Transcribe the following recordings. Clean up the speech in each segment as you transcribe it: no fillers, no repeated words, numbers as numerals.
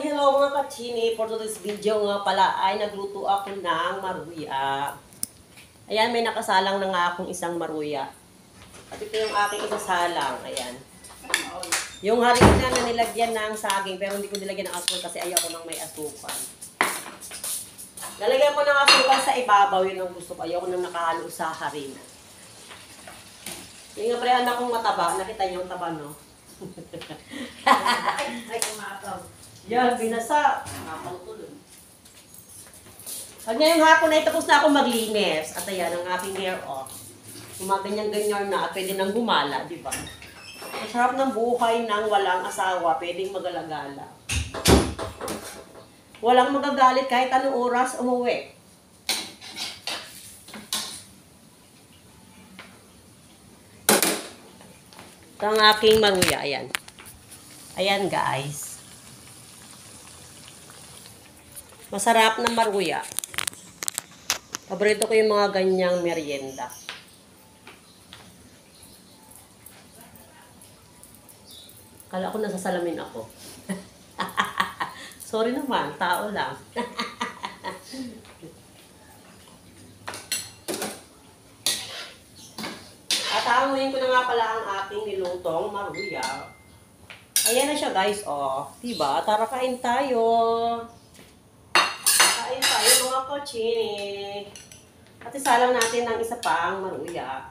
Hello mga kachini, for today's video nga pala ay nagluto ako ng maruya. Ayan, may nakasalang na nga akong isang maruya. At ito yung aking isasalang, ayan. Yung harina na nilagyan ng saging, pero hindi ko nilagyan ng asukal kasi ayoko nang may asukal. Lalagyan ko ng asukal sa ibabaw, yun ang gusto ko. Ayoko nang nakahalo sa harina. Yung nga pre, anak kong mataba, nakita niyo yung taba, no? Ay, kumakaw. Yan, binasa. Nakakautuloy. Pag ngayong hapon ay tapos na ako maglinis. At ayan, ang aking hair off. Gumaganyan-ganyan na at pwede nang gumala, di ba? Ang sarap ng buhay ng walang asawa, pwedeng magalagala. Walang magagalit kahit anong oras umuwi. Ito ang aking maruya, ayan. Ayan guys. Masarap na maruya. Paborito ko yung mga ganyang merienda. Kala ko nasasalamin ako. Sorry naman, tao lang. At aanguhin ko na nga pala ang aking nilutong maruya. Ayan na siya guys, oh. Diba? Tara kain tayo. Kain tayo mga kochini. At isalang natin ng isa pang maruya.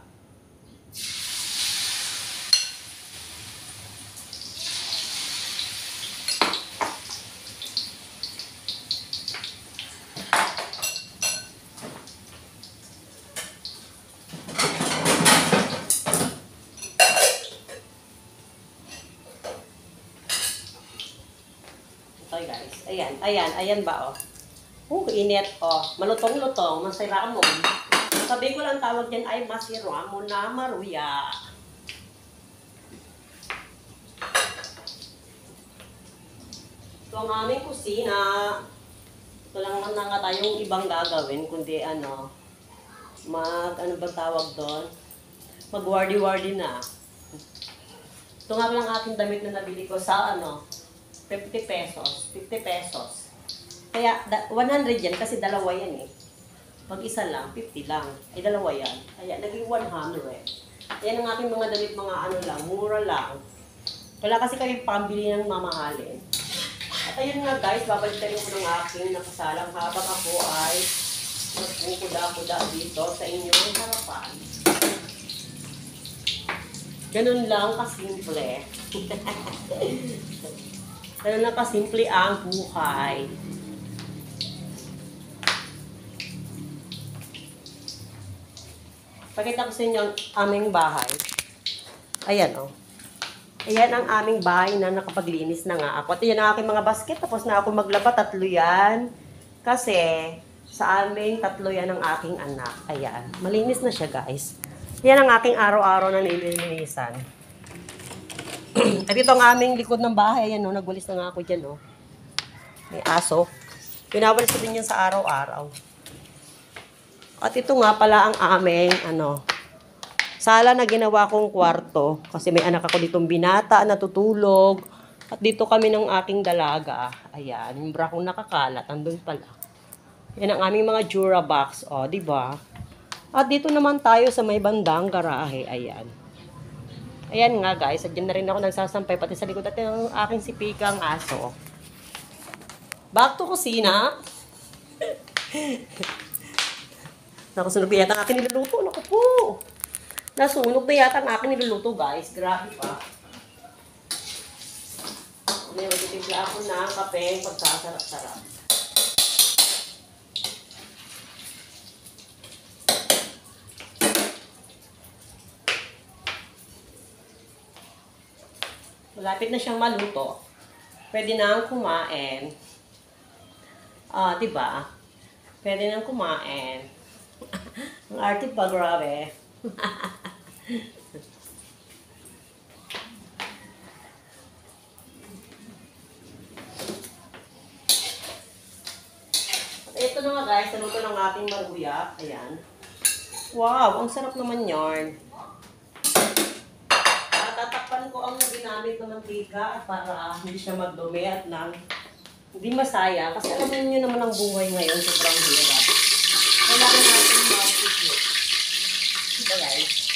Okay guys, ayan ba oh. Init oh, malutong-lutong, masira mo. Sabi ko lang tawag dyan ay masira mo na maruya. Ito ang aming kusina. Ito lang na nga tayong ibang gagawin, kundi ano ba tawag doon? Mag-wardy-wardy na. Ito nga lang aking damit na nabili ko sa 50 pesos. Kaya 100 yan kasi dalawa yan eh. Pag isa lang, 50 lang. Ay dalawa yan. Kaya naging 100. Yan ang aking mga damit, mga lang, mura lang. Wala kasi kami pambili ng mamahalin. At ayun nga guys, babalitan ko ng aking nakasalang habang ako ay nagpukuda-kuda dito sa inyong harapan. Ganun lang kasimple. Ganun lang kasimple ang buhay. Pakita ko sa inyo ang aming bahay. Ayan oh. Ayan ang aming bahay na nakapaglinis na nga ako. At yan ang aking mga basket. Tapos na ako maglaba, 3 yan. Kasi sa aming 3 yan ang aking anak. Ayan. Malinis na siya guys. Yan ang aking araw-araw na nililinisan. At ito ang aming likod ng bahay. Ayan o, nagwalis na nga ako dyan o. May aso. Pinawalis ko din yan sa araw-araw. At ito nga pala ang aming sala na ginawa kong kwarto. Kasi may anak ako ditong binata, natutulog. At dito kami ng aking dalaga. Ayan, yung bra kong nakakalat. Andun pala. Yan ang aming mga Durabox. O, diba? At dito naman tayo sa may bandang garahe. Ayan. Ayan nga guys. At dyan na rin ako nagsasampay. Pati sa likod natin ang aking sipikang aso. Back to kusina. Nasunog na yata ang aking niluluto. Naku po. Nasunog na yata ang aking niluluto guys. Grabe pa. Ngayon, magtitimpla ako ng kape pagkasarap-sarap. Malapit na siyang maluto. Pwede nang kumain. Diba? Pwede nang kumain. Ang arte pa, grabe. At ito na nga guys, naluto ng ating maruya. Ayan. Wow, ang sarap naman yarn. Tatakpan ko ang ginamit na mantika para hindi siya magdumi at nang Hindi masaya kasi alam niyo naman ang buhay ngayon sobrang hirap. Kailangan natin mag-isip. Diba guys?